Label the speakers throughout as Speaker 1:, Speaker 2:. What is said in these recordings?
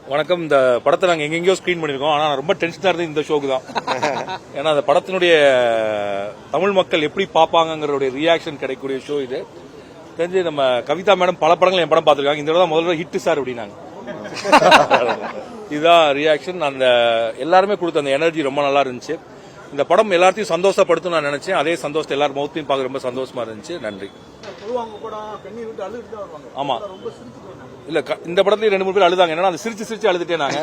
Speaker 1: வணக்கம். இந்த படத்தை நாங்கள் எங்கெங்கயோ ஸ்கிரீன் பண்ணியிருக்கோம். ஆனால் ரொம்ப டென்ஷனாக இருந்தது இந்த ஷோக்கு தான். ஏன்னா அந்த படத்தினுடைய தமிழ் மக்கள் எப்படி பார்ப்பாங்கிற ரியாக்ஷன் கிடைக்கக்கூடிய ஷோ இது. தெரிஞ்சு நம்ம கவிதா மேடம் பல படங்கள் என் படம் பார்த்துருக்காங்க. இந்த தான் முதல்ல ஹிட் சார் அப்படின்னாங்க. இதுதான் ரியாக்ஷன். அந்த எல்லாருமே கொடுத்த அந்த எனர்ஜி ரொம்ப நல்லா இருந்துச்சு. இந்த படம் எல்லாத்தையும் சந்தோஷப்படுத்தும் நான் நினைச்சேன். அதே சந்தோஷத்தை எல்லாரும் முகத்தையும் பார்க்க ரொம்ப சந்தோஷமா இருந்துச்சு. நன்றி. ஆமா, இல்ல இந்த படத்துல 2-3 பேர் அழுதாங்க. என்னன்னா அந்த சிரிச்சு அழுதுட்டே நாங்க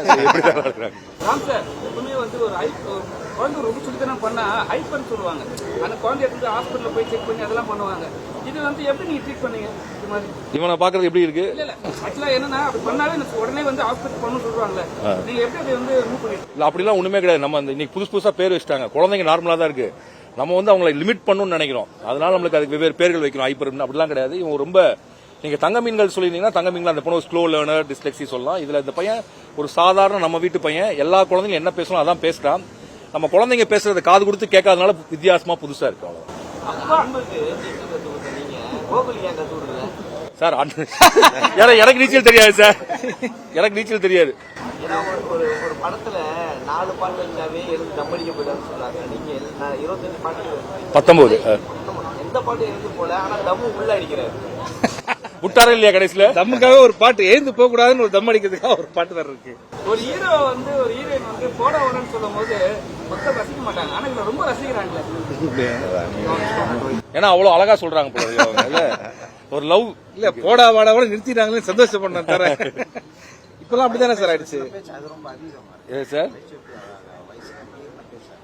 Speaker 2: குழந்தை ரொம்ப சுத்தனம் பண்ணா ஹைப்பர்னு சொல்லுவாங்க. அந்த குழந்தை எடுத்து ஹாஸ்பிட்டல் போய் செக் பண்ணி அதெல்லாம் பண்ணுவாங்க. இது எப்படி நீங்க ட்ரீட் பண்ணீங்க? இது மாதிரி
Speaker 1: இவனை பாக்குறது எப்படி இருக்கு?
Speaker 2: இல்ல ஆக்சுவலா என்னன்னா அப்படி பண்ணாவே உடனே ஹாஸ்பிட்டல் பண்ணணும்னு சொல்றாங்களே, நீங்க எப்படி அதை மூவ் பண்ணிட்டு?
Speaker 1: இல்ல அப்படிலாம் ஒண்ணுமே கிடையாது. நம்ம இன்னைக்கு புதுசா பேர் வச்சுட்டாங்க. குழந்தைங்க நார்மலா தான் இருக்கு. நம்ம அவங்களை லிமிட் பண்ணணும்னு நினைக்கிறோம். அதனால நம்மளுக்கு அதுக்கு வெவ்வேறு பேர்கள் வைக்கணும். ஹைப்பர் அப்படிலாம் கிடையாது. இவங்க ரொம்ப நீங்க தங்க மீன்கள் சொல்லிருந்தீங்கன்னா தங்க மீன்கள் அந்த பொண்ணு ஸ்லோ லேர்னர் டிஸ்லெக்ஸி சொல்லலாம். இதுல இந்த பையன் ஒரு சாதாரண நம்ம வீட்டு பையன். எல்லா குழந்தைங்களும் என்ன பேசணும் அதான் பேசுறான். நம்ம குழந்தைங்க பேசுறத காது கொடுத்து கேட்காதனால வித்தியாசமா புதுசா இருக்கு. சார் எனக்கு நீச்சல் தெரியாது சார். எனக்கு நீச்சல் தெரியாது.
Speaker 3: ஒரு படத்துல 4 பாட்டு வச்சாவே எழுந்து தம்மடிக்க போயிடான்னு சொல்றாங்க. நீங்க 25 பாட்டு
Speaker 1: 19
Speaker 3: எந்த பாட்டு எழுந்து போல, ஆனா தம்மு உள்ள அடிக்கிறாரு.
Speaker 1: விட்டாரா இல்லையா? கடைசியில
Speaker 2: தம்முக்காக ஒரு பாட்டு எழுந்து போக கூடாதுன்னு ஒரு தம் அடிக்கிறதுக்காக ஒரு பாட்டு வேற இருக்கு. ஒரு ஹீரோ ஒரு ஹீரோயின் போட வரேன்னு சொல்லும் போது மக்கள் ரசிக்க மாட்டாங்க. ஆனா இவங்க ரொம்ப ரசிக்கிறாங்களே.
Speaker 1: ஏன்னா அவ்வளவு அழகா சொல்றாங்க போல. ஒரு லவ்
Speaker 2: இல்ல போடா வாடா கூட நிறுத்திட்டாங்களே சந்தோஷப்பட தர. இப்பெல்லாம் அப்படிதானே சார் ஆயிடுச்சு
Speaker 1: சார்.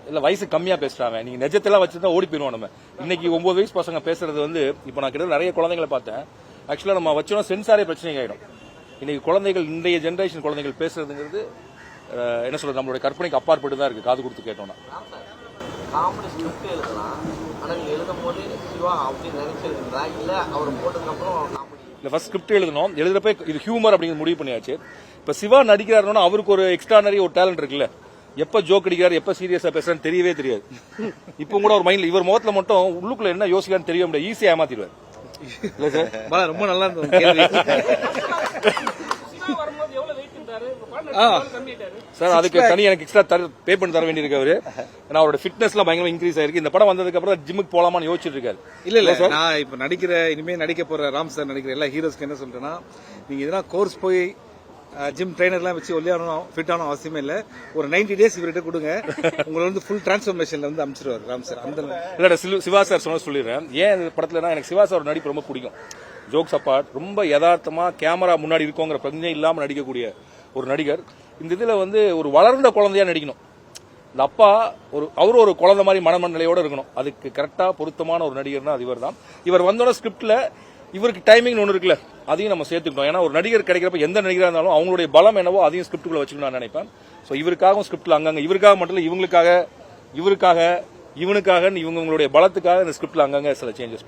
Speaker 1: இல்ல வயசு கம்மியா பேசுறாங்க. நீங்க நெஜத்தெல்லாம் வச்சுதான் ஓடி போயிருவோம். நம்ம இன்னைக்கு 9 வயசு பசங்க பேசுறது இப்ப நான் கிட்ட நிறைய குழந்தைங்களை பார்த்தேன். ஆக்சுவலா நம்ம வச்சோம்னா சென்சாரே பிரச்சனை ஆயிடும். இன்னைக்கு குழந்தைகள் இன்றைய ஜெனரேஷன் குழந்தைகள் பேசுறதுங்கிறது என்ன சொல்றது, நம்மளுடைய கற்பனைக்கு அப்பாற்பட்டு தான் இருக்கு. காது கொடுத்து கேட்டோம்னா
Speaker 3: காமெடி ஸ்கிரிப்ட் எழுதலாம். ஆனா நீங்க எழுதும் போது சிவா அப்படி நினைச்சிருக்கீங்களா இல்ல அவர் போட்டதுக்கு அப்புறம் காமெடி
Speaker 1: இல்ல ஃபர்ஸ்ட் ஸ்கிரிப்ட் எழுதணும். எழுதுறப்ப இது ஹியூமர் அப்படிங்கிற முடிவு பண்ணியாச்சு. இப்ப சிவா நடிக்கிறாருன்னா அவருக்கு ஒரு எக்ஸ்ட்ரானரி ஒரு டேலண்ட் இருக்குல்ல. எப்ப ஜோக் அடிக்கிறாரு எப்ப சீரியஸா பேசுறான்னு தெரியவே தெரியாது. இப்போ கூட ஒரு மைண்ட்ல இவர் முகத்துல மட்டும் உள்ளுக்குள்ள என்ன யோசிக்கான்னு தெரிய முடியாது. ஈஸியா ஏமாத்திடுவார். இல்ல சார்
Speaker 2: ரொம்ப நல்லா இருந்தது
Speaker 1: சார். அதுக்கு தனி எனக்கு எக்ஸ்ட்ரா பே பண்ணி தர வேண்டியிருக்கு அவரு. ஏன்னா அவரோட ஃபிட்னஸ் எல்லாம் பயங்கரமா இன்க்ரீஸ் ஆயிருக்கு. இந்த படம் வந்ததுக்கு அப்புறம் ஜிம்முக்கு போலாமான்னு யோசிச்சுட்டு இருக்காரு.
Speaker 2: இல்ல சார், நான் இப்ப இனிமே நடிக்க போற ராம் சார் நடிக்கிற எல்லா ஹீரோஸ்க்கு என்ன சொல்றேன்னா, நீங்க இதெல்லாம் கோர்ஸ் போய் ஜிம் ட்ரைனர்லாம் வச்சு ஒல்லியானும் ஃபிட் ஆனும் அவசியமே இல்ல. ஒரு 90 டேஸ் இவர்கிட்ட கொடுங்க, உங்களை ஃபுல் டிரான்ஸ்ஃபர்மேஷன்ல அனுப்பிச்சிருவாரு ராம் சார். அந்த
Speaker 1: இல்ல சிவா சார் சொல்லிடுறேன். ஏன் இந்த படத்துல எனக்கு சிவா சார் நடிப்பு ரொம்ப பிடிக்கும். ஜோக்ஸ் அப்பார்ட் ரொம்ப யதார்த்தமா கேமரா முன்னாடி இருக்கோங்கிற பிரச்சனை இல்லாம நடிக்கக்கூடிய ஒரு நடிகர். இந்த இதுல ஒரு வளர்ந்த குழந்தையா நடிக்கணும். இந்த அப்பா அவரு ஒரு குழந்தை மாதிரி மனமண்டலையோட இருக்கணும். அதுக்கு கரெக்டா பொருத்தமான ஒரு நடிகர்னா அது இவர் தான். இவர் வந்தோட ஸ்கிரிப்ட்ல இவருக்கு டைமிங் ஒன்று இருக்குல்ல, அதையும் நம்ம சேர்த்துக்கணும். ஏன்னா ஒரு நடிகர் கிடைக்கிறப்ப எந்த நடிகராக இருந்தாலும் அவங்களுடைய பலம் என்னவோ அதையும் ஸ்கிரிப்டுக்குள்ள வச்சுக்கணும் நான் நினைப்பேன். ஸோ இவருக்காகவும் ஸ்கிரிப்ட்ல அங்கங்க இவருக்காக மட்டும் இல்லை, இவங்களுக்காக இவருக்காக இவனுக்காக இவங்களுடைய பலத்துக்காக இந்த ஸ்கிரிப்ட்ல அங்கங்க சில சேஞ்சஸ்